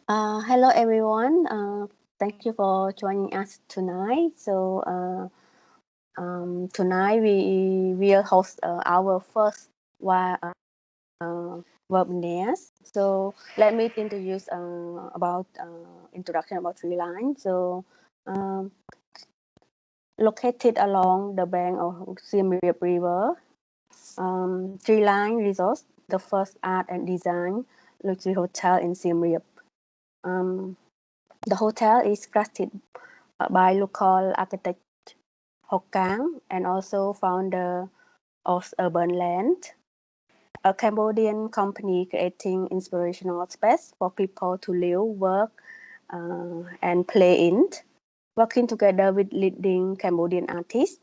Hello everyone. Thank you for joining us tonight. Tonight we will host our first webinar. So let me introduce about introduction about Treeline. Located along the bank of Siem Reap River, Treeline Resort, the first art and design luxury hotel in Siem Reap. The hotel is crafted by local architect Hokkang and also founder of Urbanland, a Cambodian company creating inspirational space for people to live, work, and play in. Working together with leading Cambodian artists,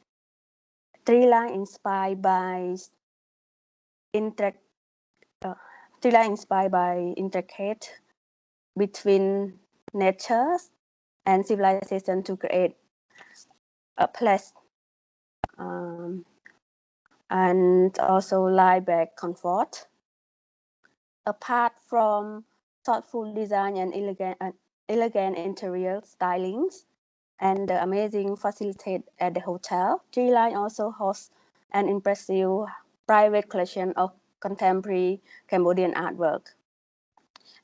Treeline inspired by intricate, uh, intricate between nature and civilization to create a place and also lie back comfort. Apart from thoughtful design and elegant interior stylings and the amazing facilities at the hotel, Treeline also hosts an impressive private collection of contemporary Cambodian artwork.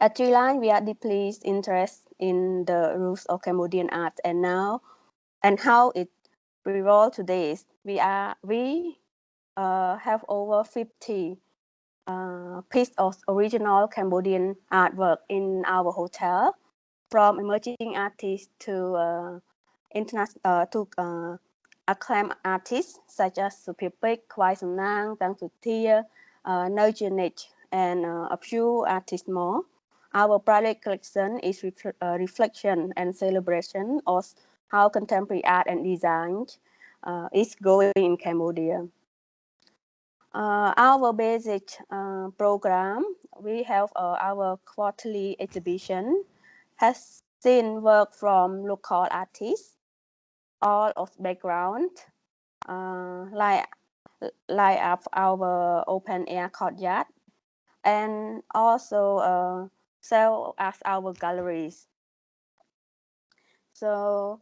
At Treeline, we are deeply interested in the roots of Cambodian art and how it evolved today. We have over 50 piece of original Cambodian artwork in our hotel, from emerging artists to acclaimed artists such as Supipik, Kwai Samnang, Tang Sutia, Nojanich, and a few artists more. Our private collection is a reflection and celebration of how contemporary art and design is going in Cambodia. Our basic program, we have our quarterly exhibition, has seen work from local artists, all of background, like up our open air courtyard, and also sell as our galleries. So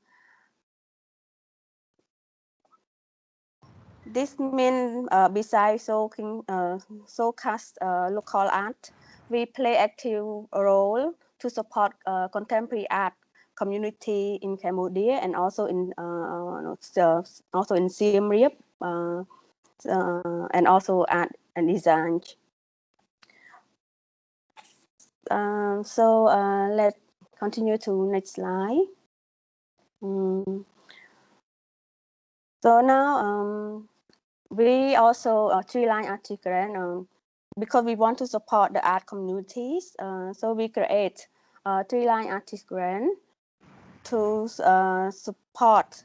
this means besides showcase local art, we play active role to support contemporary art community in Cambodia and also in Siem Reap and also art and design. Let's continue to next slide. So now we also Treeline Artist Grant because we want to support the art communities. So we create Treeline Artist Grant to support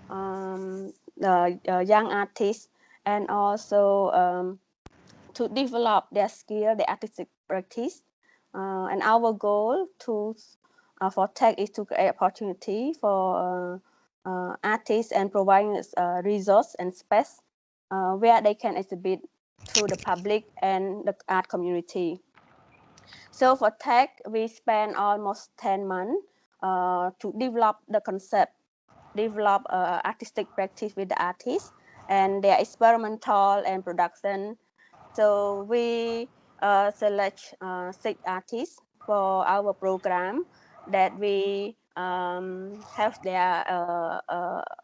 the young artists and also to develop their skill, their artistic practice. And our goal for tech is to create opportunity for artists and provide resource and space where they can exhibit to the public and the art community. So for tech, we spent almost 10 months to develop the concept, develop artistic practice with the artists and their experimental and production. So we select 6 artists for our program that we have their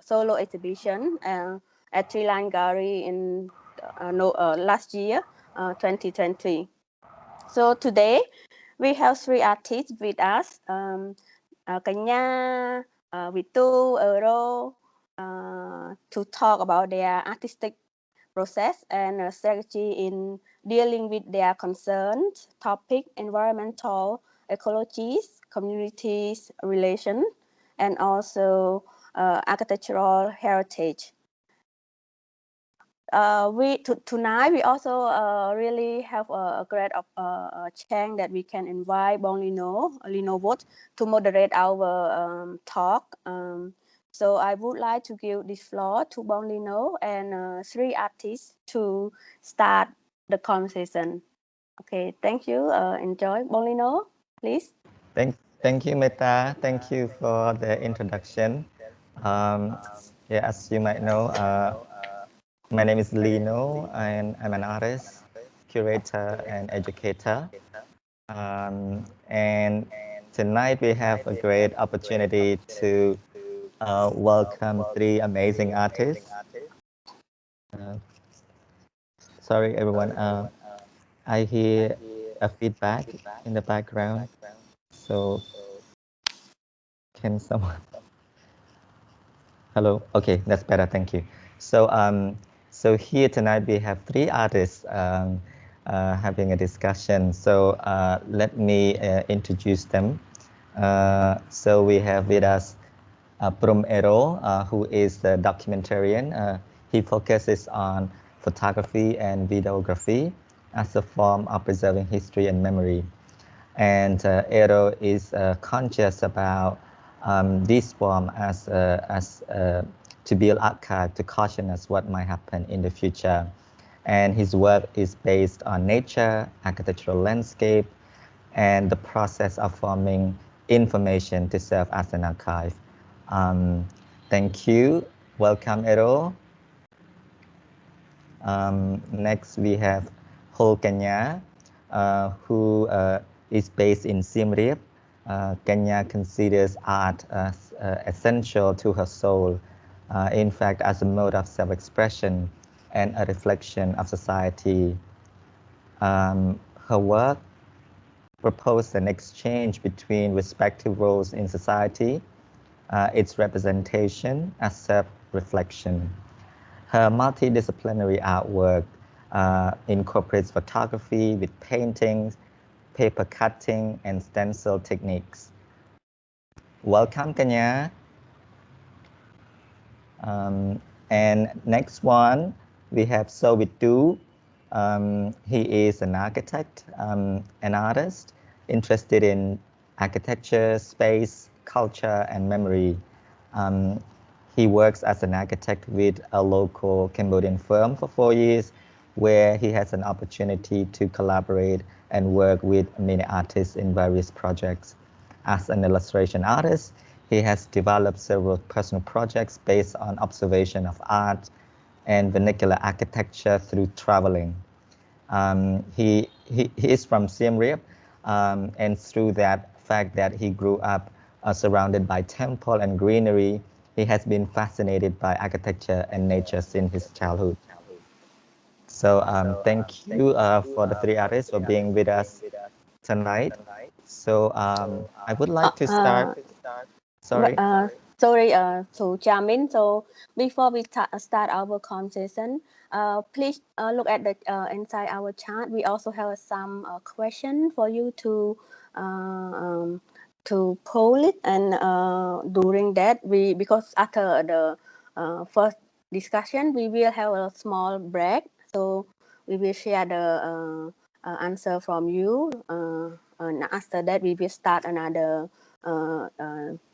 solo exhibition at Treeline Gallery in last year, 2020. So today we have 3 artists with us, Kanha, Vitou, Ero, to talk about their artistic process and strategy in dealing with their concerns, topic, environmental, ecologies, communities, relation, and also architectural heritage. Tonight we also really have a great chance that we can invite Lyno Vuth to moderate our talk. So I would like to give this floor to Lyno and 3 artists to start the conversation. Okay, thank you. Enjoy, Lyno, please. Thank you, Meta. Thank you for the introduction. Yeah, as you might know, my name is Lyno, and I'm an artist, curator, and educator. And tonight we have a great opportunity to welcome three amazing artists. Uh, Sorry, everyone. I hear a feedback in the background. So can someone? Hello. Okay, that's better. Thank you. So here tonight we have three artists having a discussion. So let me introduce them. So we have with us Prum Ero, who is the documentarian. He focuses on photography and videography as a form of preserving history and memory. And Ero is conscious about this form as to build archive to caution us what might happen in the future. And his work is based on nature, architectural landscape, and the process of forming information to serve as an archive. Thank you. Welcome, Ero. Next, we have Ho Kanya, who is based in Siem Reap. Kanya considers art as essential to her soul, in fact, as a mode of self-expression and a reflection of society. Her work proposed an exchange between respective roles in society, its representation as self-reflection. Her multidisciplinary artwork incorporates photography with paintings, paper cutting, and stencil techniques. Welcome, Kanya. And next one, we have Vitou. He is an architect, an artist interested in architecture, space, culture, and memory. He works as an architect with a local Cambodian firm for 4 years, where he has an opportunity to collaborate and work with many artists in various projects. As an illustration artist, he has developed several personal projects based on observation of art and vernacular architecture through traveling. He is from Siem Reap, and through that fact that he grew up surrounded by temple and greenery, he has been fascinated by architecture and nature since his childhood. So thank you for the three artists for being with us tonight. So I would like to start. Sorry. Sorry to jump in. So before we start our conversation, please look at the inside our chat. We also have some question for you to poll it, and during that because after the first discussion we will have a small break. So we will share the answer from you, and after that we will start another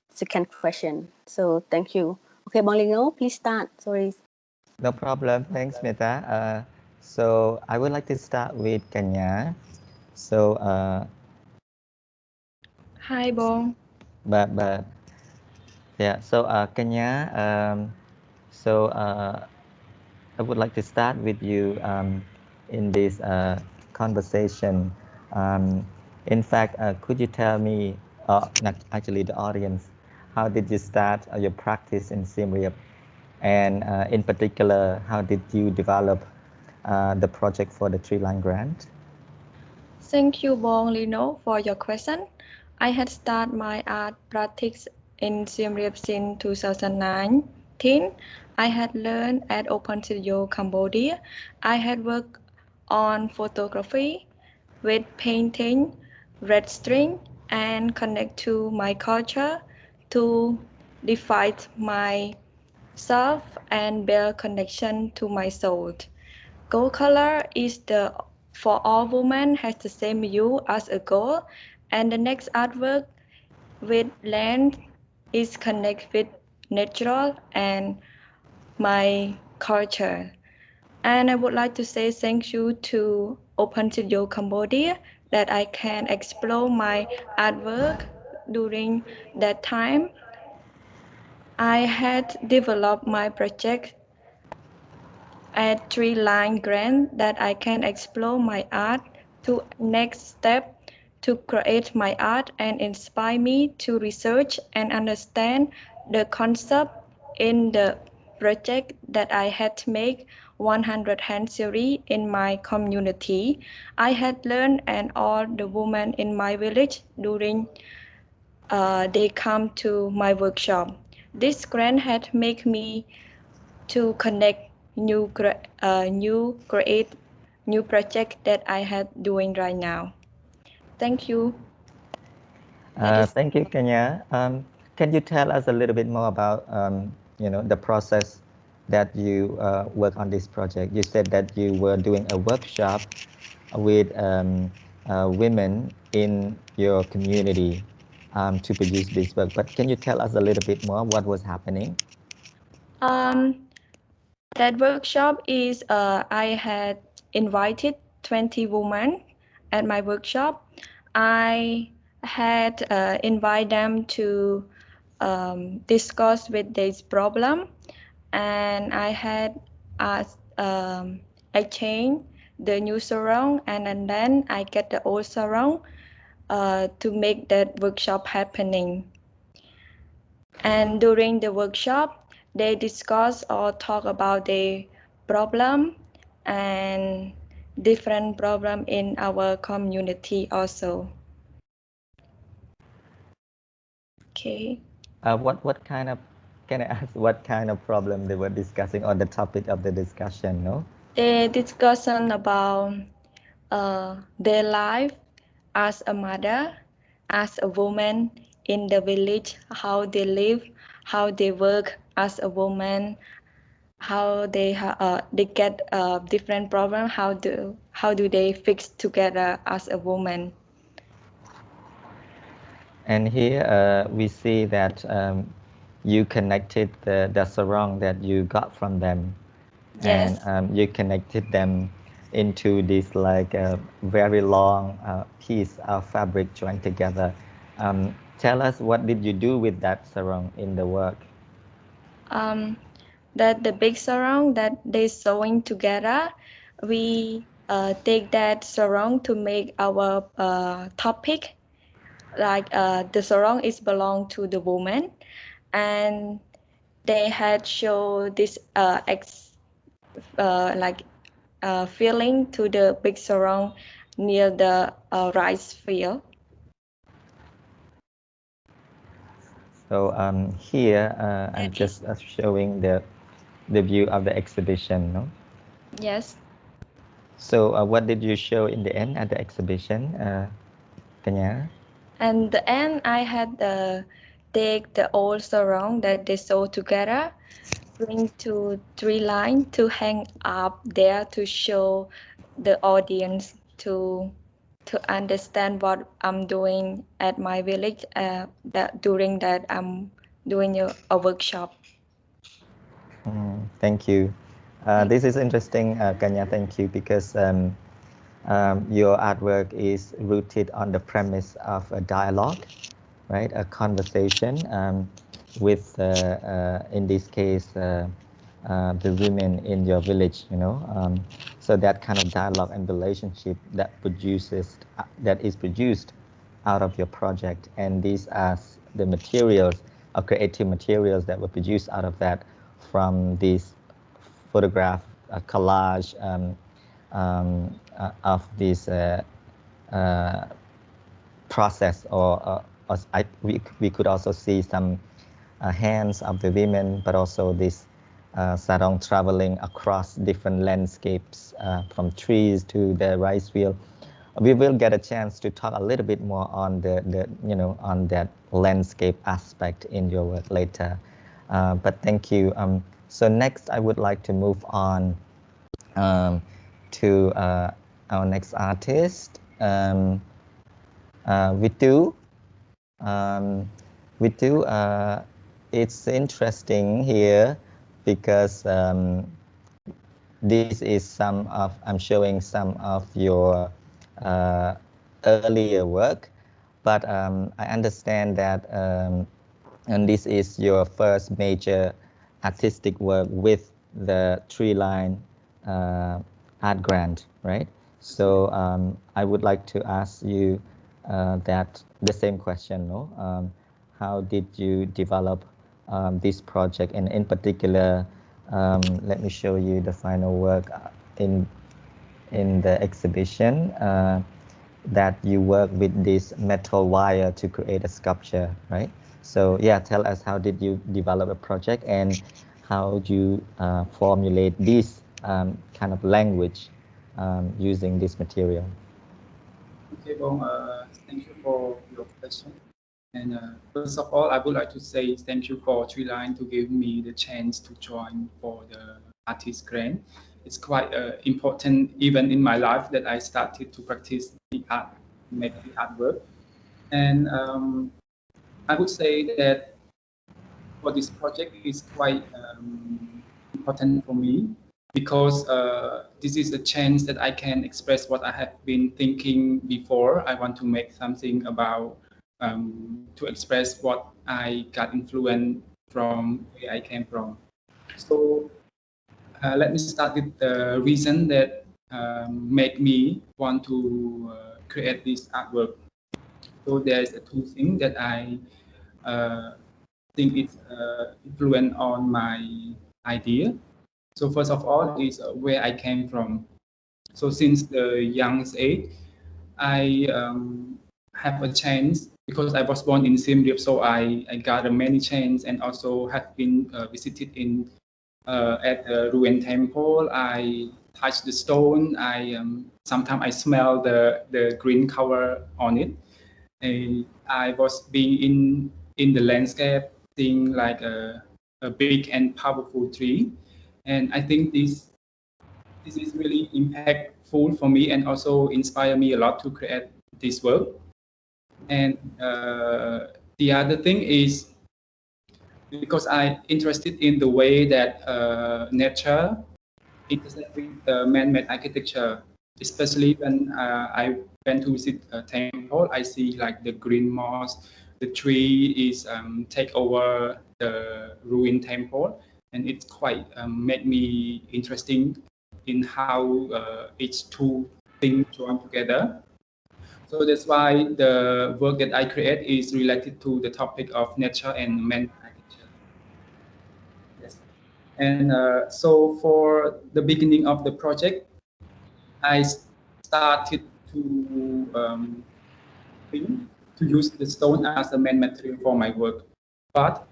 second question. So thank you. Okay, Bolino, please start. Sorry. No problem. Thanks, Meta. So I would like to start with Kanya. So, Hi, Bong. but yeah. So Kanya. So I would like to start with you in this conversation. Um, in fact, could you tell me, not actually the audience, how did you start your practice in Siem Reap? And in particular, how did you develop the project for the Treeline grant? Thank you, Bong Lino, for your question. I had started my art practice in Siem Reap since 2019. I had learned at Open Studio Cambodia. I had worked on photography with painting, red string, and connect to my culture to define myself and build connection to my soul. Goal color is the for all women has the same hue as a goal, and the next artwork with land is connect with natural and my culture. And I would like to say thank you to Open Studio Cambodia that I can explore my artwork during that time, I had developed my project at Treeline grant that I can explore my art to next step to create my art and inspire me to research and understand the concept in the project that I had made 100 hand series in my community. I had learned and all the women in my village during they come to my workshop. This grant had made me to connect new create new project that I had doing right now. Thank you. That is Thank you, Kenya. Can you tell us a little bit more about the process that you work on this project? You said that you were doing a workshop with women in your community to produce this work. But can you tell us a little bit more what was happening? um, that workshop is I had invited 20 women at my workshop. I had invite them to discuss with this problem, and I had asked exchange the new surround, and then I get the old surround to make that workshop happening. And during the workshop, they discuss or talk about the problem and different problem in our community also. Okay. What kind of can I ask what kind of problem they were discussing or the topic of the discussion? No. They discussion about their life as a mother, as a woman in the village, how they live, how they work as a woman, how they get different problem, how do they fix together as a woman. And here we see that you connected the sarong that you got from them, and Yes. you connected them into this like very long piece of fabric joined together. Tell us, what did you do with that sarong in the work? um, that the big sarong that they sewing together, we take that sarong to make our topic. Like the sarong is belong to the woman, and they had show this like feeling to the big sarong near the rice field. So here I'm That is just showing the view of the exhibition. No. yes. So what did you show in the end at the exhibition, Kanya? And the end, I had take the old sarong that they sew together, bring to Treeline to hang up there to show the audience to understand what I'm doing at my village. That during that I'm doing a workshop. Thank you. Thank This is interesting, Kanya. Thank you, because your artwork is rooted on the premise of a dialogue, right? A conversation with, in this case, the women in your village. So that kind of dialogue and relationship that is produced out of your project, and these are the materials or creative materials that were produced out of that from this photograph collage of this uh, process, we could also see some hands of the women, but also this sarong traveling across different landscapes from trees to the rice field. We will get a chance to talk a little bit more on on that landscape aspect in your work later. But thank you. So next, I would like to move on to our next artist, Vitou. Um, Vitou, it's interesting here because this is I'm showing some of your uh, earlier work, but I understand that and this is your first major artistic work with the Treeline art grant, right? So I would like to ask you that the same question, no? How did you develop this project, and in particular, let me show you the final work in the exhibition. That you work with this metal wire to create a sculpture, right? So yeah, tell us, how did you develop a project, and how do you formulate this kind of language using this material? Okay, Bong, thank you for your question. And first of all, I would like to say thank you for Treeline to give me the chance to join for the artist grant. It's quite important even in my life that I started to practice the art, make the artwork. And I would say that for this project is quite important for me because this is a chance that I can express what I have been thinking before. I want to make something about to express what I got influence from where I came from. So let me start with the reason that make me want to create this artwork. So there's two things that I think it's influence on my idea. So first of all is where I came from. So since the young age, I have a chance because I was born in Siem Reap, so I got many chance and also have been visited in at the ruin temple. I touch the stone. I sometimes I smell the green color on it. I was being in the landscape, seeing like a big and powerful tree, and I think this is really impactful for me and also inspire me a lot to create this work. And the other thing is because I'm interested in the way that nature intersects with man-made architecture, especially when I went to visit a temple. I see like the green moss, the tree is take over the ruined temple, and it's quite made me interesting in how each two things join together. So that's why the work that I create is related to the topic of nature and man architecture. Yes. And so for the beginning of the project, I started to think to use the stone as a main material for my work. But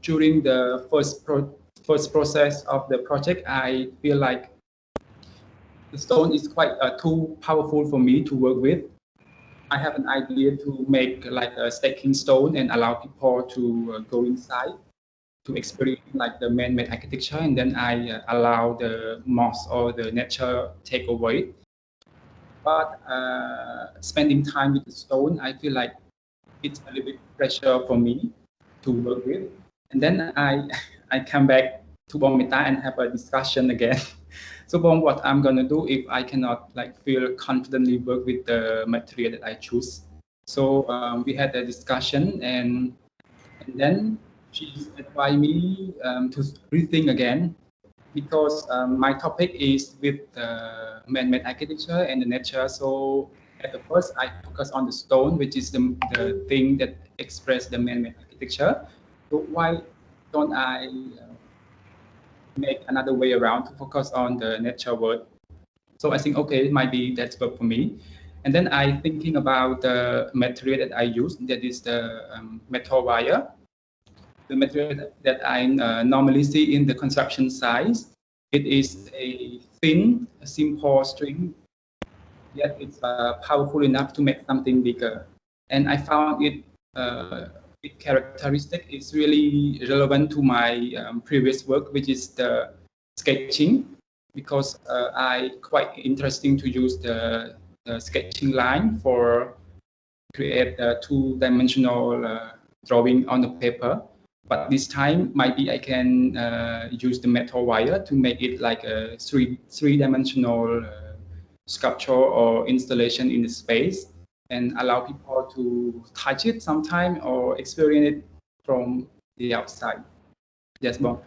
during the first process of the project, I feel like the stone is quite too powerful for me to work with. I have an idea to make like a staking stone and allow people to go inside to experience like the man-made architecture, and then I allow the moss or the nature take over it. But spending time with the stone, I feel like it's a little bit pressure for me to work with. And then I I come back to Bomita and have a discussion again. So Bom, what I'm gonna do if I cannot like feel confidently work with the material that I choose. So we had a discussion, and then she advised me to rethink again because my topic is with man-made architecture and the nature. So at the first, I focus on the stone, which is the thing that express the man-made architecture. So why don't I make another way around to focus on the nature word? So I think, okay, maybe that's work for me. And then I thinking about the material that I use, that is the metal wire. The material that I normally see in the construction sites. It is a thin, simple string, yet it's powerful enough to make something bigger. And I found its characteristic is really relevant to my previous work, which is the sketching, because I quite interesting to use the sketching line for create a two-dimensional drawing on the paper. But this time, maybe I can use the metal wire to make it like a three-dimensional sculpture or installation in the space. and allow people to touch it sometime or experience it from the outside. Yes, Bong.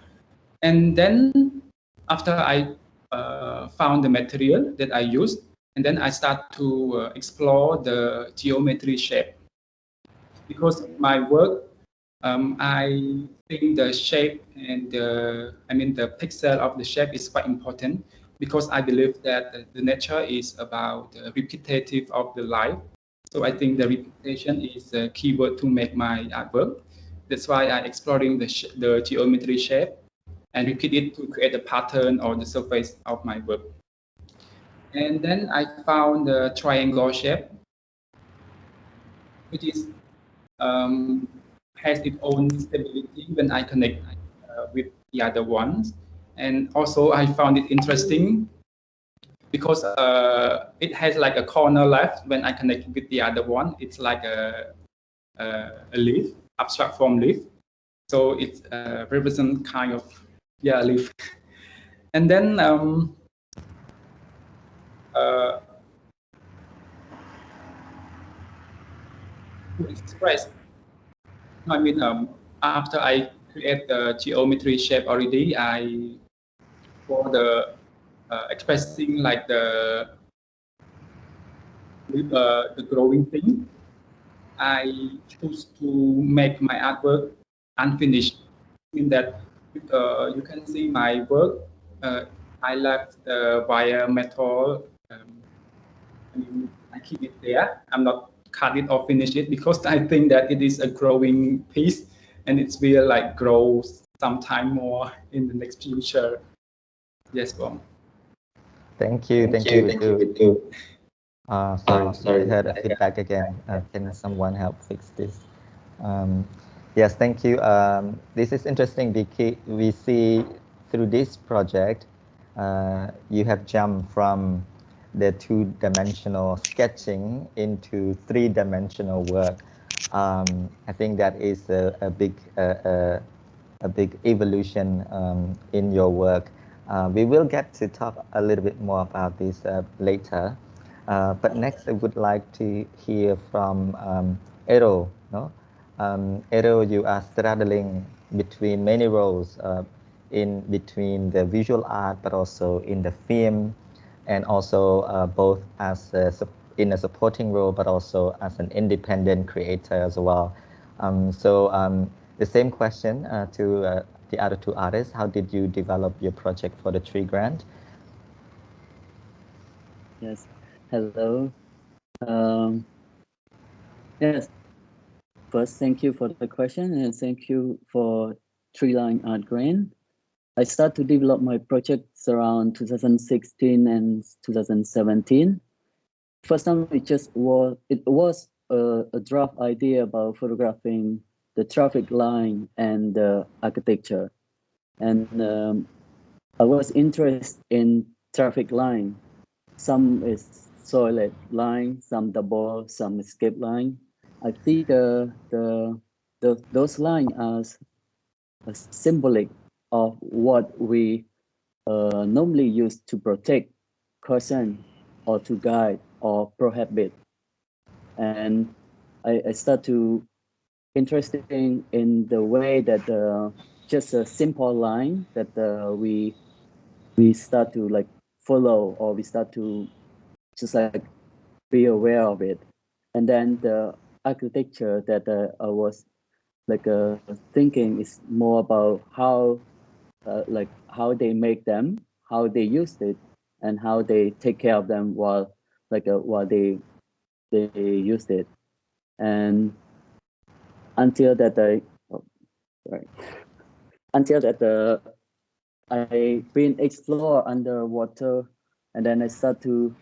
And then after I found the material that I used, and then I start to explore the geometry shape. Because my work, I think the shape and the pixel of the shape is quite important, because I believe that the nature is about repetitive of the life. So I think the repetition is a key word to make my artwork. That's why I exploring the geometry shape and repeat it to create a pattern or the surface of my work. And then I found the triangle shape, which is has its own stability when I connect with the other ones. And also I found it interesting because it has like a corner left when I connect with the other one. It's like a leaf, abstract form leaf. So it represents kind of, yeah, leaf. And then to express, after I create the geometry shape already, I for the expressing like the growing thing, I choose to make my artwork unfinished. In that you can see my work. I left the wire metal. I keep it there. I'm not cut it or finish it because I think that it is a growing piece, and it will like grow sometime more in the next future. Yes, Bom. Thank you, Vitou. Sorry, I heard a feedback again. Can someone help fix this? Um, yes, thank you. This is interesting because we see through this project, you have jumped from the two-dimensional sketching into three-dimensional work. I think that is a big evolution in your work. We will get to talk a little bit more about this later. But next, I would like to hear from Ero. No? Ero, you are straddling between many roles, in between the visual art, but also in the film, and also both as in a supporting role, but also as an independent creator as well. The same question to the other two artists. How did you develop your project for the Tree Grant? Yes, hello. Yes, first, thank you for the question, and thank you for Treeline Art Grant. I started to develop my projects around 2016 and 2017. First time it was a draft idea about photographing the traffic line and the architecture. And I was interested in traffic line. Some is solid line, some double, some escape line. I see those lines as a symbolic of what we normally use to protect, caution, or to guide or prohibit. And I start to interested in the way that just a simple line that we start to like follow, or we start to just like be aware of it. And then the architecture that I was like thinking is more about how how they make them, how they use it, and how they take care of them while they used it. And until that until that I been explore underwater, and then I start to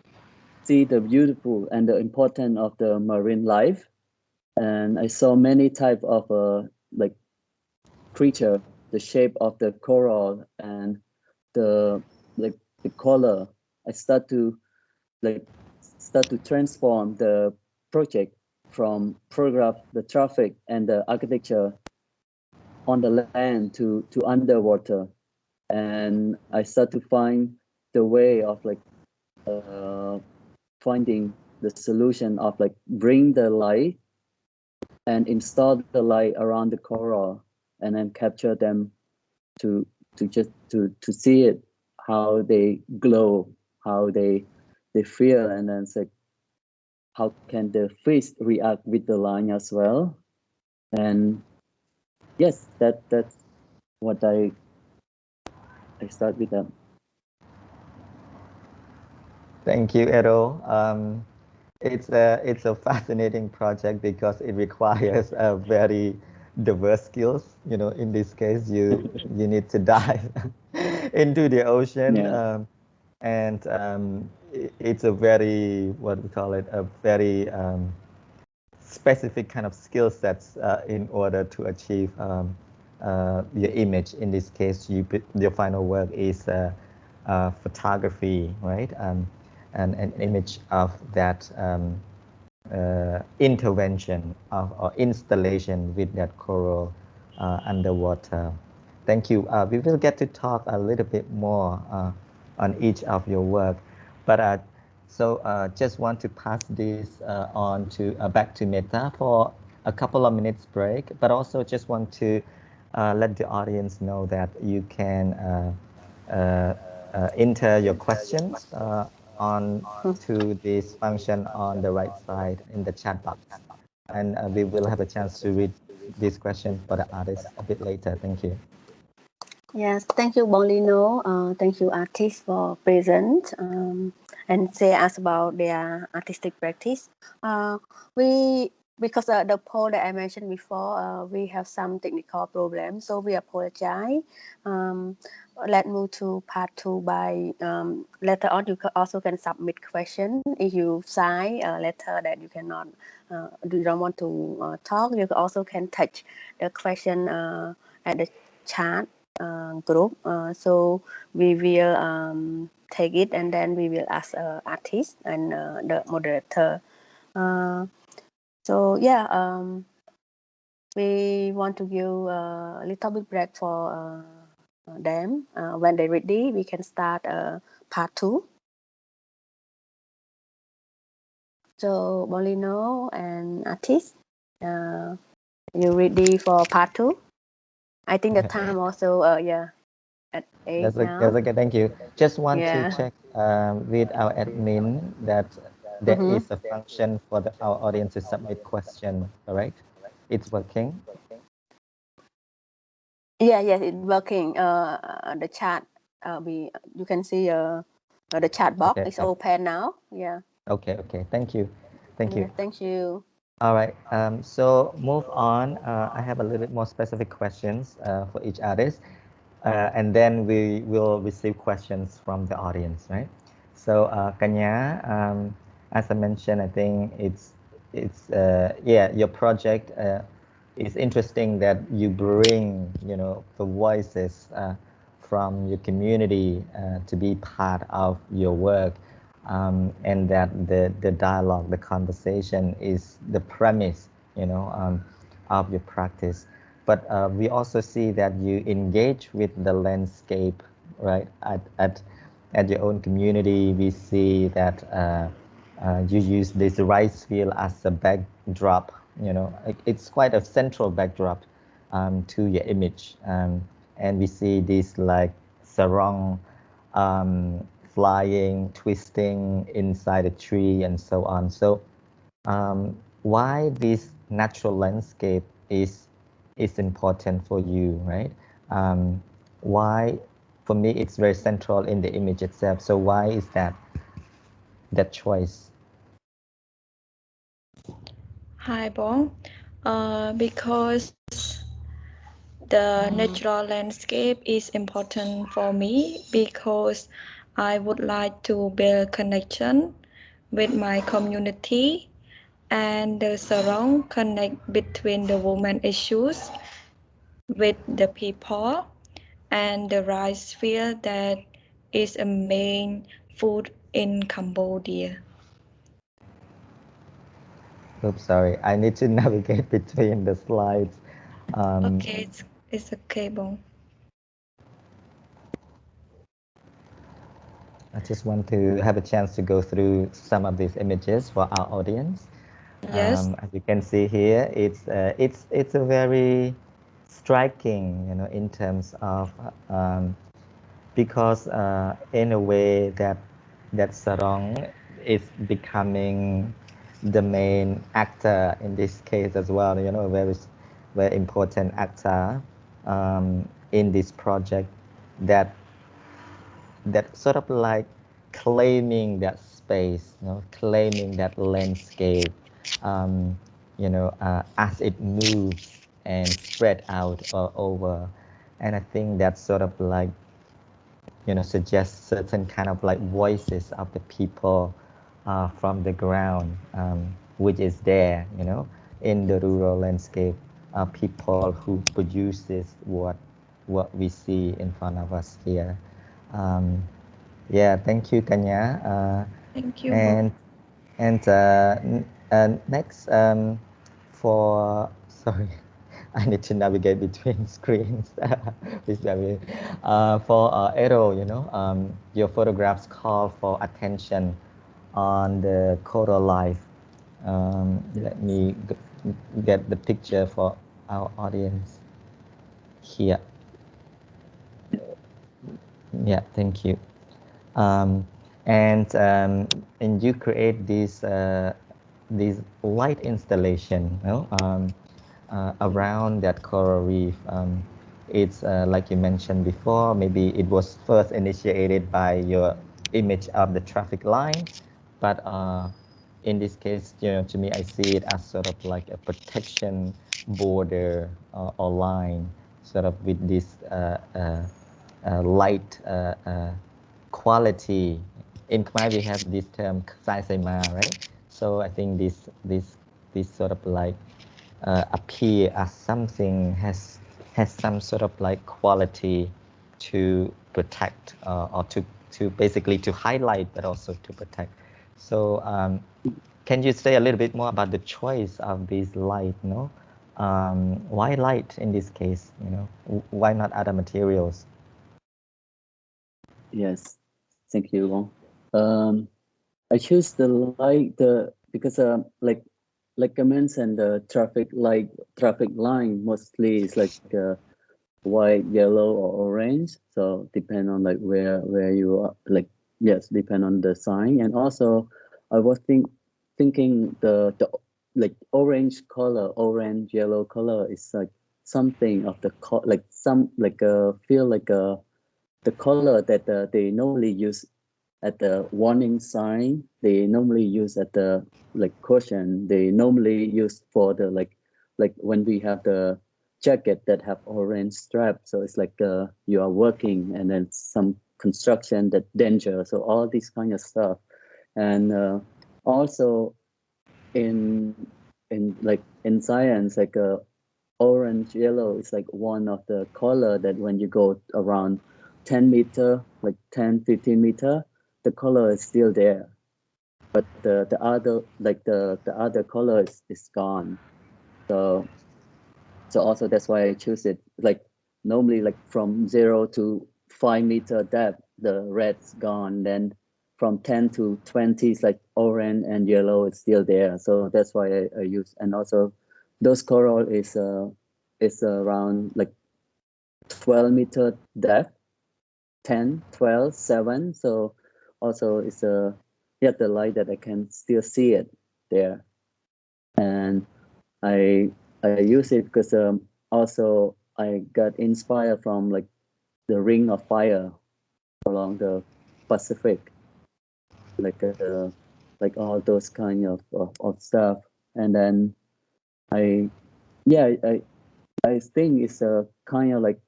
see the beautiful and the importance of the marine life. And I saw many type of like creature, the shape of the coral and the the color. I start to transform the project from photograph the traffic and the architecture on the land to underwater. And I start to find the way of finding the solution of like bring the light and install the light around the coral and then capture them to just to see it, how they glow, how they feel, and then it's like how can the fish react with the line as well. And yes, that's what I start with that. Thank you, Ero. It's a fascinating project because it requires a very diverse skills. You know, in this case, you need to dive into the ocean, Yeah. and it's a very, what we call it, a very specific kind of skill sets in order to achieve your image. In this case, your final work is photography, right? And an image of that intervention or installation with that coral underwater. Thank you. We will get to talk a little bit more on each of your work, but just want to pass this on to back to Meta for a couple of minutes break, but also just want to let the audience know that you can enter your questions on to this function on the right side in the chat box, and we will have a chance to read this question for the artists a bit later. Thank you. Yes, thank you, Bolino. Thank you, artists, for present and say us about their artistic practice. We because the poll that I mentioned before, we have some technical problems, so we apologize. Let's move to part 2 by later on. You also can submit question if you sign a letter that you cannot, you don't want to talk. You also can touch the question at the chat group. So we will take it and then we will ask artist and the moderator. So yeah, we want to give a little bit break for them. When they're ready, we can start part 2. So Bolino and artist, you ready for part 2? I think the time also yeah at 8 now. That's okay. Thank you. Just want to Yeah. check with our admin that there is a function for our audience to submit question. Correct? It's working. Yeah, yes, it's working. The chat, you can see the chat box Okay. is open now. Yeah. Okay. Okay. Thank you. Thank you. Yeah, thank you. All right. So move on. I have a little bit more specific questions for each artist, and then we will receive questions from the audience, right? So Kanya, as I mentioned, I think it's yeah, your project is interesting that you bring, you know, the voices from your community to be part of your work, and that the dialogue, the conversation is the premise, you know, of your practice. But we also see that you engage with the landscape, right? At your own community, we see that you use this rice field as a backdrop. You know, it's quite a central backdrop to your image, and we see this like sarong flying, twisting inside a tree, and so on. So, why this natural landscape is important for you, right? Why, for me, it's very central in the image itself. So why is that choice? Hi, Bong. Because the natural landscape is important for me because I would like to build connection with my community and the surround connect between the woman issues with the people and the rice field that is a main food in Cambodia. Oops, sorry. I need to navigate between the slides. Okay, it's okay, Bong. just want to have a chance to go through some of these images for our audience. Yes. As you can see here, it's a very striking, in terms of because in a way that Sarong is becoming the main actor in this case as well. A very important actor in this project that sort of like claiming that space, claiming that landscape, as it moves and spread out over. And I think that sort of like, suggests certain kind of like voices of the people from the ground, which is there, in the rural landscape, people who produces what we see in front of us here. Yeah, thank you, Kanya. Thank you, Bong. And next, for sorry, I need to navigate between screens. Please bear with me. For Ero, your photographs call for attention on the coral life. Let me get the picture for our audience here. Yeah, thank you. And you create this light installation, around that coral reef. It's like you mentioned before, maybe it was first initiated by your image of the traffic line, but in this case, to me, I see it as sort of like a protection border or line, sort of with this light quality. In Khmer, we have this term sai sai ma, right? So I think this sort of like appear as something has some sort of like quality to protect, or to basically to highlight, but also to protect. So can you say a little bit more about the choice of this light? Why light in this case? Why not other materials? Yes, thank you, Long. I choose the light because like I mentioned, the traffic line mostly is like white, yellow, or orange. So depend on like where you are. Like yes, depend on the sign. And also, I was thinking the like orange color, orange yellow color is like something of the like some like feel like the color that they normally use at the warning sign. They normally use at the like caution. They normally use for the like when we have the jacket that have orange strap. So it's like you are working, and then some construction that danger. So all this kind of stuff. And also in in science, like orange yellow is like one of the color that when you go around 10 meter, like 10-15 meter, the color is still there, but the other like the other color is gone. So also that's why I choose it. Like normally like from 0 to 5 meter depth, the red's gone. Then from 10 to 20 is like orange and yellow is still there. So that's why I use. And also those coral is around like 12 meter depth, 10, 12, 7. So also it's yeah, the light that I can still see it there. And I use it because also I got inspired from like the Ring of Fire along the Pacific, like all those kind of stuff. And then I yeah I think it's a kind of like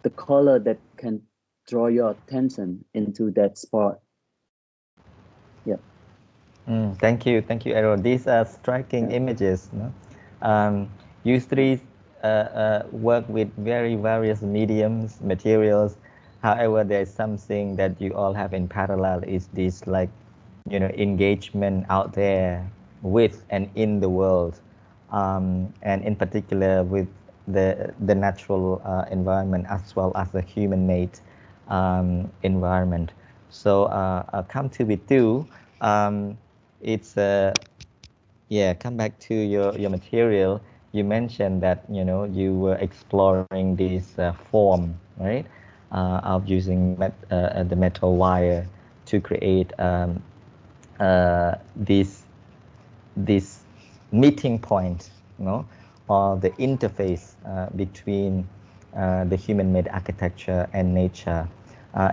the color that can draw your attention into that spot. Yeah. Thank you, Ero. These are striking images. No? You three work with very various mediums, materials. However, there's something that you all have in parallel is this like, engagement out there with and in the world, and in particular with the natural environment as well as the human-made environment. So come to Vitou. It's yeah. Come back to your material. You mentioned that you were exploring this form, right, of using the metal wire to create this meeting point, or the interface between the human-made architecture and nature.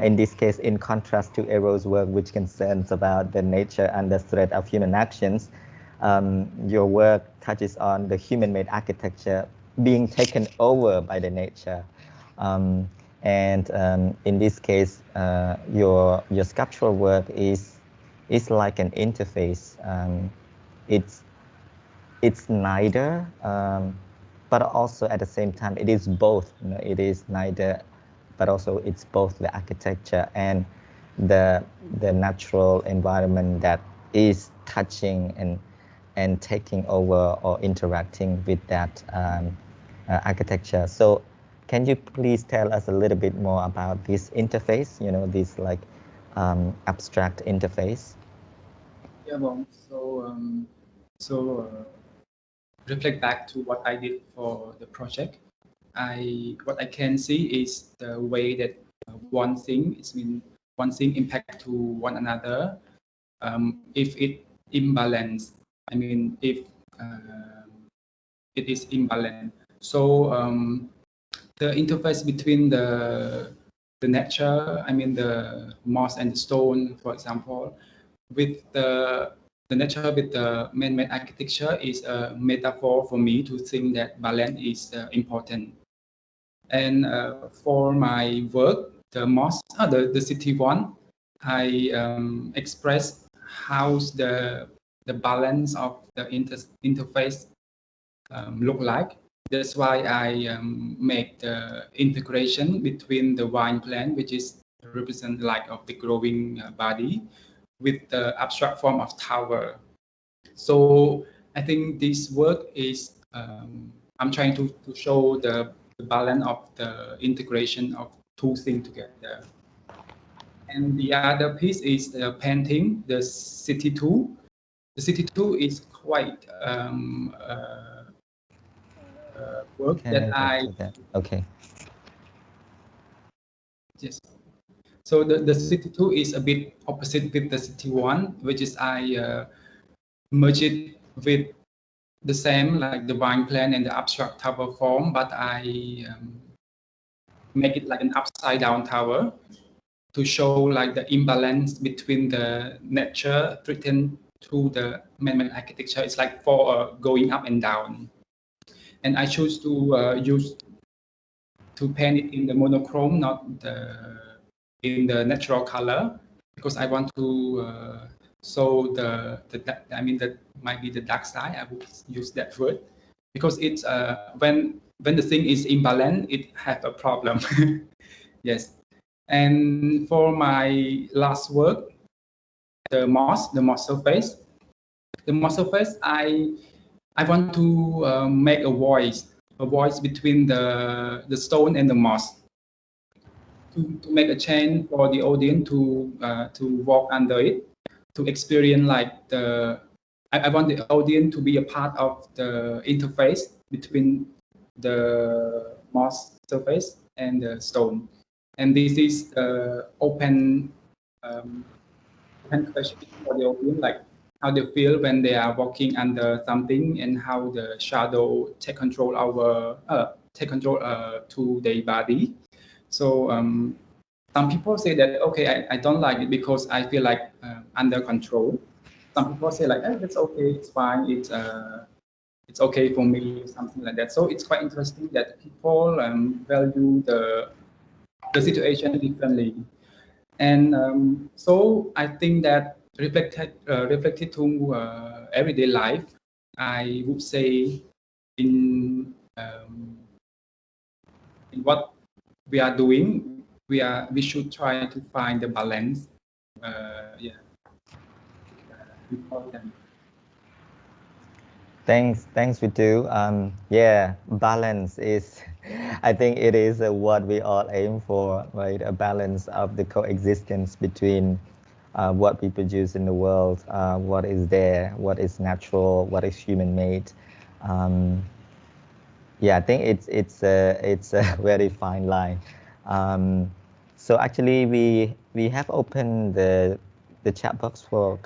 In this case, in contrast to Ero's work, which concerns about the nature under threat of human actions, your work touches on the human-made architecture being taken over by the nature. And in this case, your sculptural work is like an interface. It's neither, but also at the same time it is both. It is neither, but also it's both the architecture and the natural environment that is touching and taking over or interacting with that architecture. So can you please tell us a little bit more about this interface, this like abstract interface? Yeah, well, so reflect back to what I did for the project. What I can see is the way that one thing impact to one another. If it imbalance, I mean, if it is imbalance. So the interface between the nature, I mean the moss and the stone, for example, with the nature with the man-made architecture is a metaphor for me to think that balance is important. And for my work, the moss, the city one, I express how the balance of the interface look like. That's why I make the integration between the vine plant, which is represent like of the growing body, with the abstract form of tower. So I think this work is I'm trying to show the balance of the integration of two things together. And the other piece is the painting, the city two. The city two is quite work Can that I I do that? Okay. yes. So the city two is a bit opposite with the city one, which is I merge it with the same like the vine plan and the abstract tower form, but I make it like an upside down tower to show like the imbalance between the nature threatened to the man-made architecture. It's like for going up and down. And I choose to use to paint it in the monochrome, not in the natural color, because I want to show I mean that might be the dark side. I would use that word because it's when the thing is imbalanced, it has a problem. Yes. And for my last work, the moss surface, I want to make a voice between the stone and the moss to make a change for the audience to walk under it, to experience like I want the audience to be a part of the interface between the moss surface and the stone. And this is open question for the audience, like how they feel when they are walking under something, and how the shadow take control to their body. So some people say that okay, I don't like it because I feel like under control. Some people say like, that's okay, it's fine, it's okay for me, something like that. So it's quite interesting that people value the situation differently. And so I think that reflected to everyday life, I would say in what we are doing, we should try to find the balance. Yeah. Important. Thanks, Vitou. Yeah, balance is, I think it is what we all aim for, right? A balance of the coexistence between what we produce in the world, what is there, what is natural, what is human-made. Um, yeah, I think it's a very fine line. So actually, we have opened the chat box for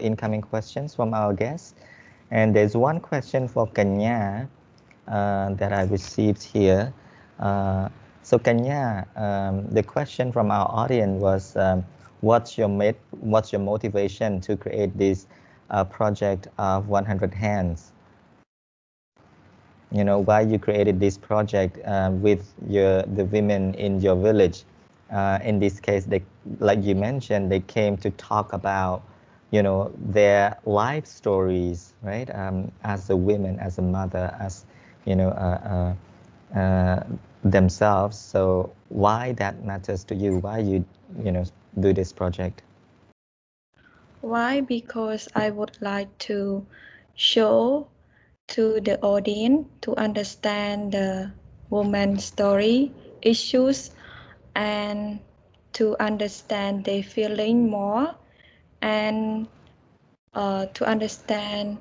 incoming questions from our guests. And there's one question for Kanya that I received here. So Kanya, the question from our audience was, what's your motivation to create this project of 100 hands? You know, why you created this project with the women in your village. In this case, they, like you mentioned, they came to talk about, you know, their life stories, right? As a woman, as a mother, as, you know, themselves. So why that matters to you? Why you know, do this project? Why? Because I would like to show to the audience to understand the woman's story, issues, and to understand their feeling more, and to understand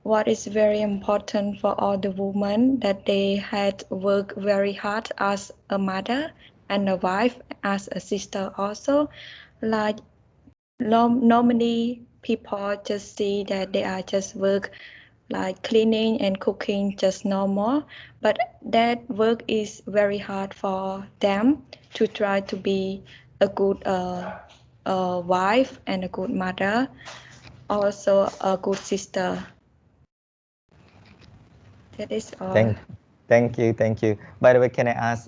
what is very important for all the women, that they had worked very hard as a mother and a wife, as a sister also. Like normally people just see that they are just work like cleaning and cooking just normal, but that work is very hard for them to try to be a good wife and a good mother, also a good sister. That is all. Thank you. By the way, can I ask,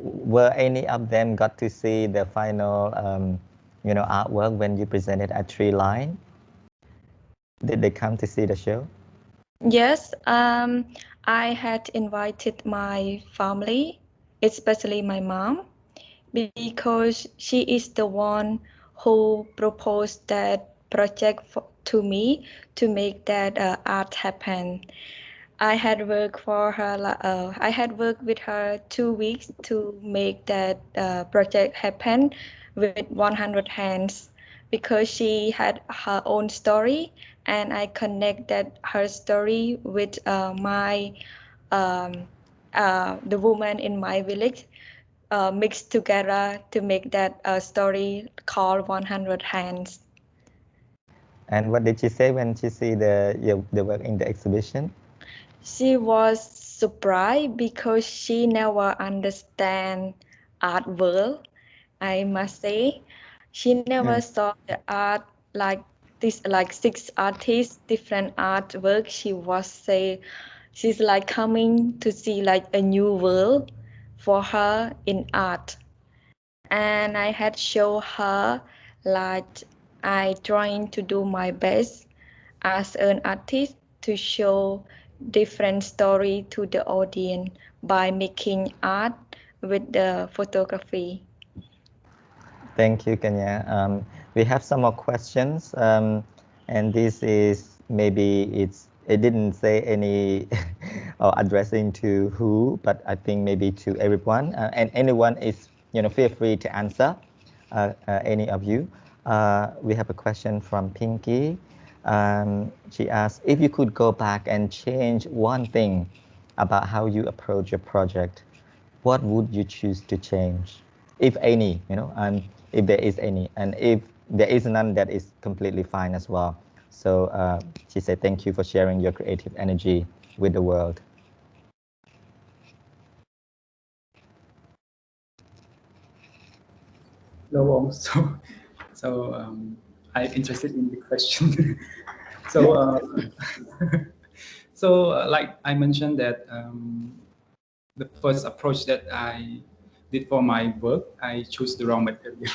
were any of them got to see the final, you know, artwork when you presented at Treeline? Did they come to see the show? Yes, I had invited my family, especially my mom, because she is the one who proposed that project to me to make that art happen. I had worked for her. I had worked with her 2 weeks to make that project happen with 100 hands, because she had her own story, and I connected her story with um, the woman in my village, mixed together to make that story called 100 hands. And what did she say when she see the work in the exhibition? She was surprised because she never understand art world. I must say, she never Yeah. saw the art like this, like six artists, different artwork. She was say she's like coming to see like a new world for her in art. And I had show her like I trying to do my best as an artist to show different story to the audience by making art with the photography. Thank you, Kenya. We have some more questions, and this is maybe it didn't say any or addressing to who, but I think maybe to everyone, and anyone is, you know, feel free to answer, any of you. We have a question from Pinky. She asked if you could go back and change one thing about how you approach your project, what would you choose to change, if any, you know, and if there is any, and if there is none, that is completely fine as well. So she said, thank you for sharing your creative energy with the world. Hello, I'm interested in the question. so, like I mentioned that the first approach that I did for my work, I choose the wrong material.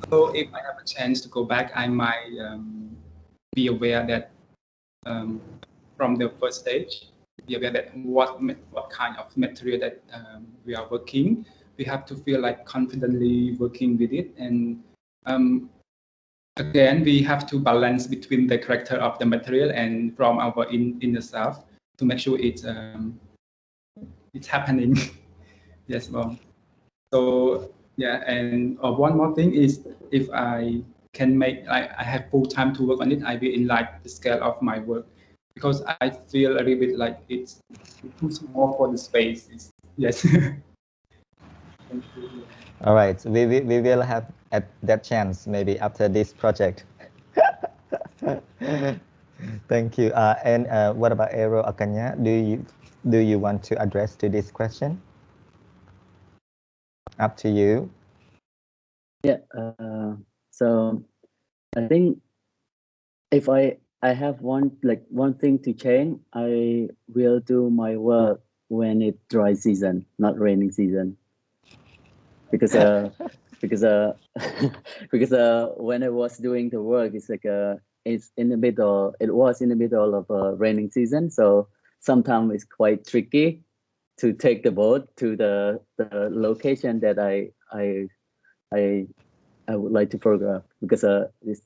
So if I have a chance to go back, I might be aware that from the first stage, be aware that what kind of material that we are working. We have to feel like confidently working with it, and again, we have to balance between the character of the material and from our inner self to make sure it's happening. Yes, well. So yeah, and one more thing is if I can make, I have full time to work on it, I will enlarge the scale of my work because I feel a little bit like it's too small for the space. Yes. Thank you. All right, we will have at that chance maybe after this project. Thank you. And what about Ero Akanya? Do you want to address to this question? Up to you. Yeah. So I think if I have one thing to change, I will do my work when it's dry season, not raining season. Because because because when I was doing the work, it's like it's in the middle. It was in the middle of a raining season, so sometimes it's quite tricky to take the boat to the location that I I would like to photograph because it's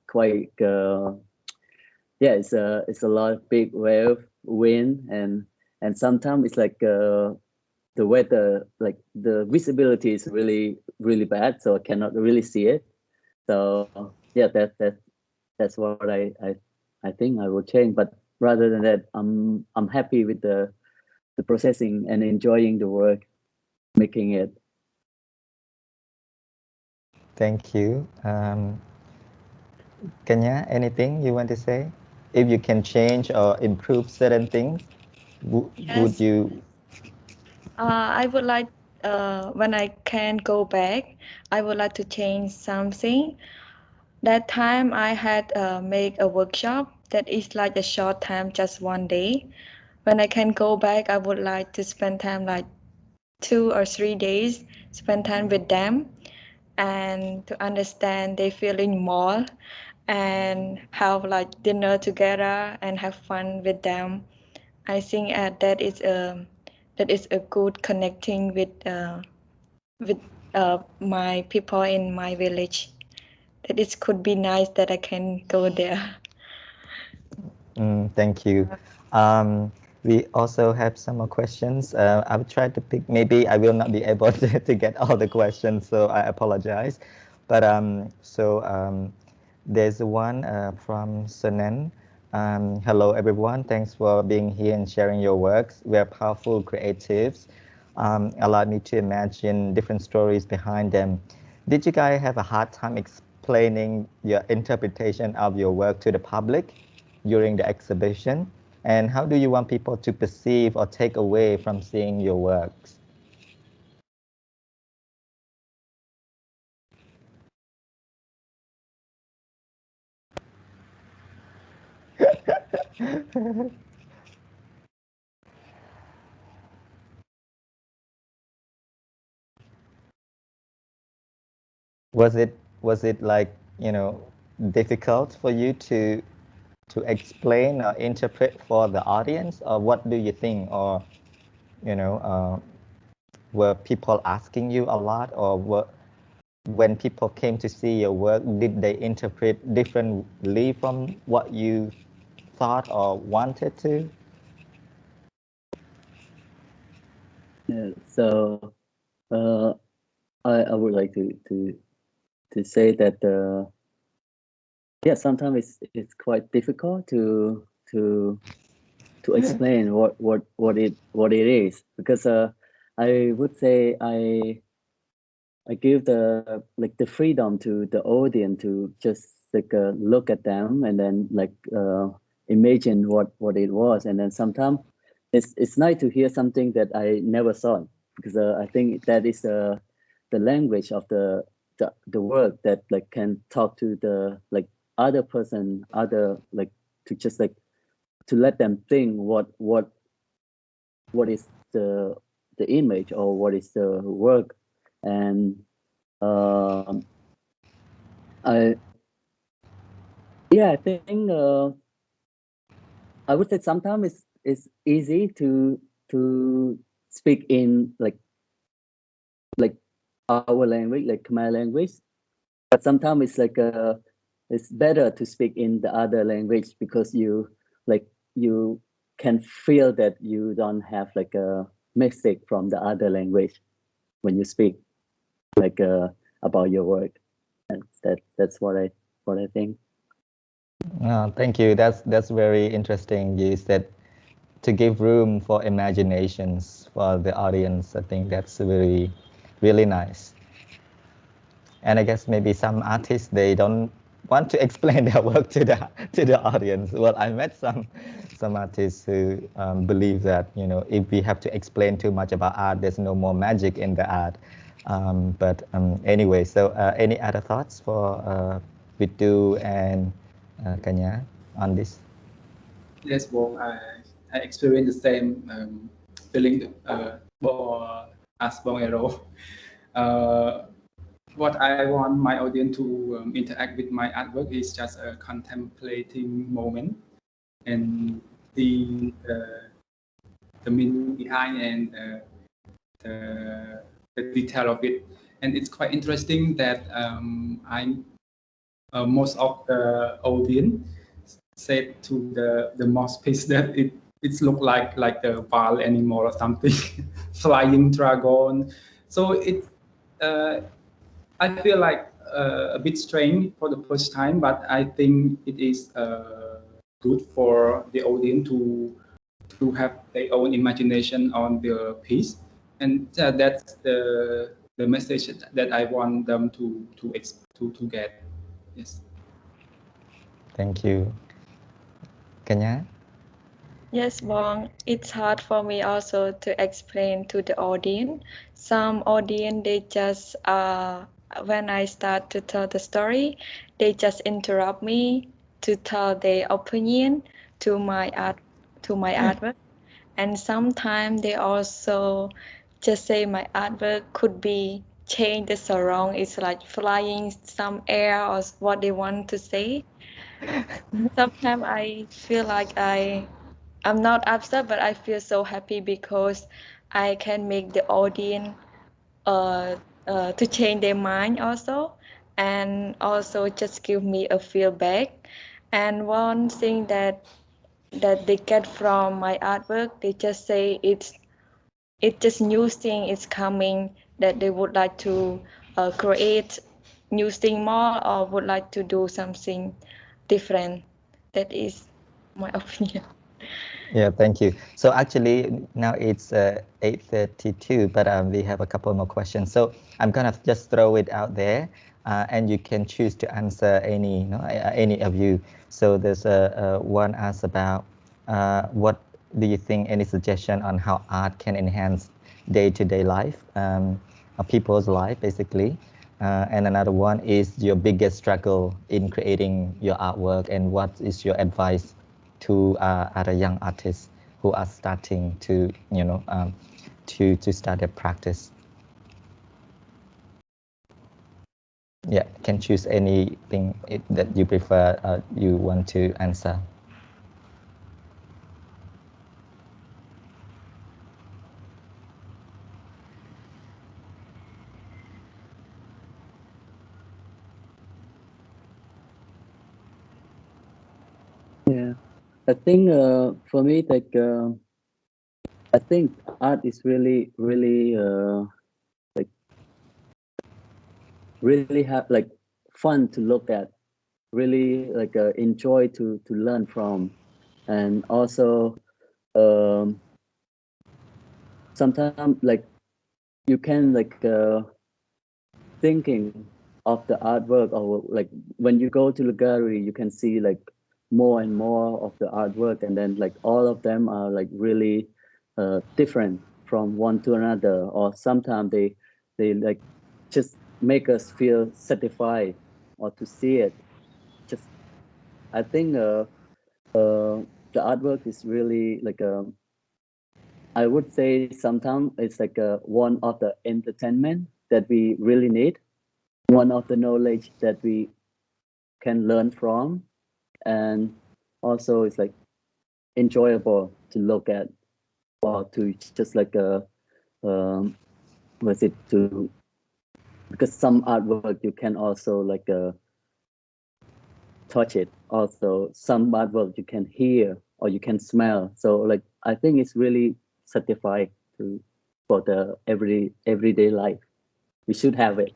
quite yeah, it's a lot of big wave, wind, and sometimes it's like the weather, like the visibility is really bad, so I cannot really see it. So yeah, that's what I think I will change. But rather than that, I'm happy with the processing and enjoying the work, making it. Thank you. Kanya, anything you want to say? If you can change or improve certain things, would Yes, you? I would like, when I can go back, I would like to change something. That time I had make a workshop that is like a short time, just 1 day. When I can go back, I would like to spend time like 2 or 3 days, spend time with them and to understand their feeling more and have like dinner together and have fun with them. I think that is a good connecting with my people in my village. That it could be nice that I can go there. Thank you. We also have some more questions. I will try to pick. Maybe I will not be able to get all the questions, so I apologize. But there's one from Sunan. Hello, everyone. Thanks for being here and sharing your works. We are powerful creatives. Allowed me to imagine different stories behind them. Did you guys have a hard time explaining your interpretation of your work to the public during the exhibition? And how do you want people to perceive or take away from seeing your works? Was it like, difficult for you to explain or interpret for the audience, or what do you think? Or you know were people asking you a lot, or when people came to see your work, did they interpret differently from what you thought or wanted to? Yeah, so uh, I would like to say that yeah, sometimes it's quite difficult to explain what it is, because I would say I give the freedom to the audience to just like look at them and then like imagine what it was, and then sometimes it's nice to hear something that I never saw, because I think that is the language of the work that like can talk to the like other person, other like to just like to let them think what is the image or what is the work. And um I yeah, I think I would say sometimes it's easy to speak in like our language, like Khmer language, but sometimes it's like it's better to speak in the other language because you can feel that you don't have like a mistake from the other language when you speak like about your work. And that's what I think. Thank you. That's very interesting. You said to give room for imaginations for the audience. I think that's really nice. And I guess maybe some artists, they don't want to explain their work to the audience. Well, I met some artists who believe that, you know, if we have to explain too much about art, there's no more magic in the art. But anyway, so any other thoughts for Vitou and Kanha on this? Yes, well, I experienced the same feeling as Bong Ero. What I want my audience to interact with my artwork is just a contemplating moment and the meaning behind and the detail of it. And it's quite interesting that most of the audience said to the masterpiece that it's look like a wild animal or something, flying dragon. So it I feel like a bit strange for the first time, but I think it is good for the audience to have their own imagination on the piece, and that's the message that I want them to get. Yes. Thank you. Kanha? Yes, Bong, it's hard for me also to explain to the audience. Some audience, they just, when I start to tell the story, they just interrupt me to tell their opinion to my art, to my artwork. And sometimes they also just say my artwork could be changed the surround. It's like flying some air or what they want to say. Sometimes I feel like I'm not upset, but I feel so happy because I can make the audience uh, to change their mind also, and also just give me a feedback. And one thing that they get from my artwork, they just say it's just new thing is coming that they would like to create new thing more or would like to do something different. That is my opinion. Yeah, thank you. So actually now it's 8:32, but we have a couple more questions. So I'm gonna just throw it out there, and you can choose to answer any, you know, any of you. So there's one asked about what do you think, any suggestion on how art can enhance day-to-day life, of people's life, basically. And another one is your biggest struggle in creating your artwork, and what is your advice to other young artists who are starting to, you know, to start their practice. Yeah, can choose anything that you prefer, you want to answer. Yeah, I think for me, like I think art is like really have like fun to look at, really like enjoy to learn from, and also sometimes like you can like thinking of the artwork, or like when you go to the gallery you can see like more and more of the artwork, and then like all of them are like really different from one to another, or sometimes they like just make us feel satisfied or to see it. Just I think the artwork is really like I would say sometimes it's like one of the entertainment that we really need, one of the knowledge that we can learn from, and also it's like enjoyable to look at, or to just like was it to, because some artwork you can also like touch it. Also, some artwork you can hear or you can smell. So like I think it's really certified to for the everyday life. We should have it.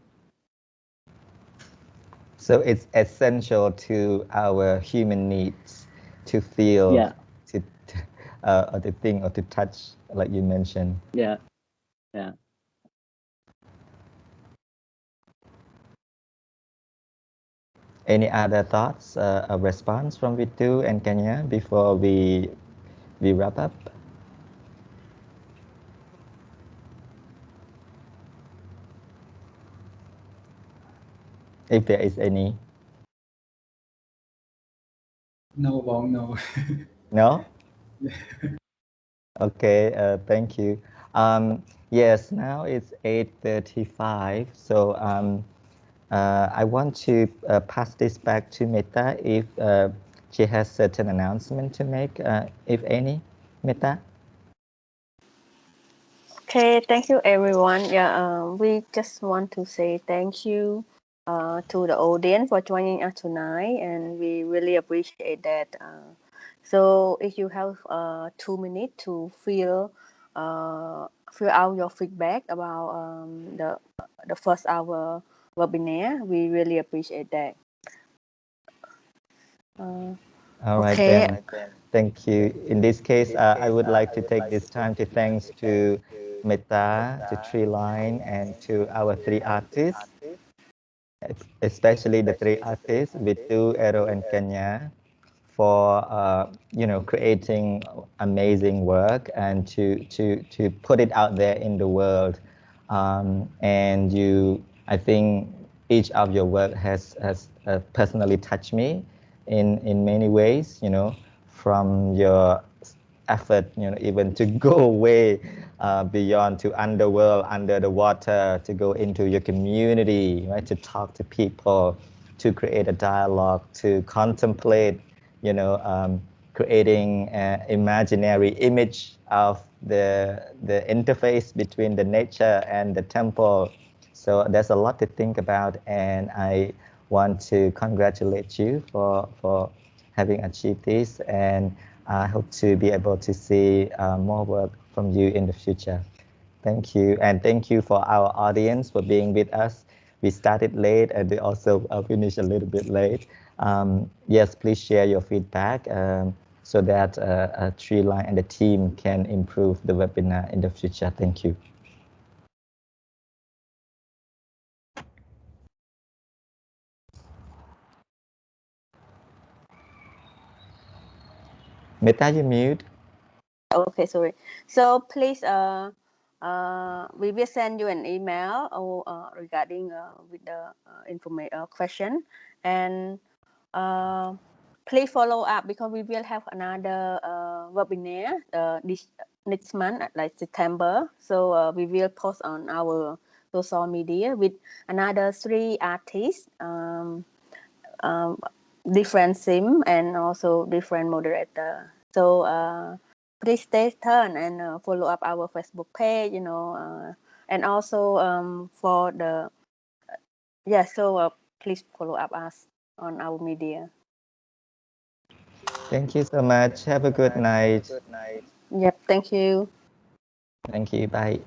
So it's essential to our human needs to feel, Yeah, to or to think or to touch, like you mentioned. yeah, yeah. Any other thoughts, a response from Vitou and Kenya before we wrap up? If there is any. No, Bong, no. No? Okay, thank you. Yes, now it's 8:35, so I want to pass this back to Meta if she has certain announcement to make, if any. Meta? Okay, thank you everyone. Yeah, we just want to say thank you to the audience for joining us tonight, and we really appreciate that. So, if you have 2 minutes to fill out your feedback about the first hour webinar, we really appreciate that. All right Okay. then. Thank you. In this case, I would like to take this time to thanks to Meta, to Treeline, and to our three artists, especially the three artists, Vitou, Ero, and Kenya, for creating amazing work and to put it out there in the world. And I think each of your work has personally touched me in many ways. From your effort, even to go way beyond to underworld, under the water, to go into your community, right? To talk to people, to create a dialogue, to contemplate, creating an imaginary image of the interface between the nature and the temple. So there's a lot to think about, and I want to congratulate you for having achieved this, and I hope to be able to see more work from you in the future. Thank you, and thank you for our audience for being with us. We started late and we also finished a little bit late. Yes, please share your feedback so that Treeline and the team can improve the webinar in the future. Thank you. Meta, you mute. Okay, sorry. So please, we will send you an email or regarding with the information question, and please follow up because we will have another webinar this next month, like September. So we will post on our social media with another 3 artists, different sim and also different moderator. So please stay tuned and follow up our Facebook page, and also for the so please follow up us on our media. Thank you so much. Have a good night. Yep, thank you. Thank you. Bye.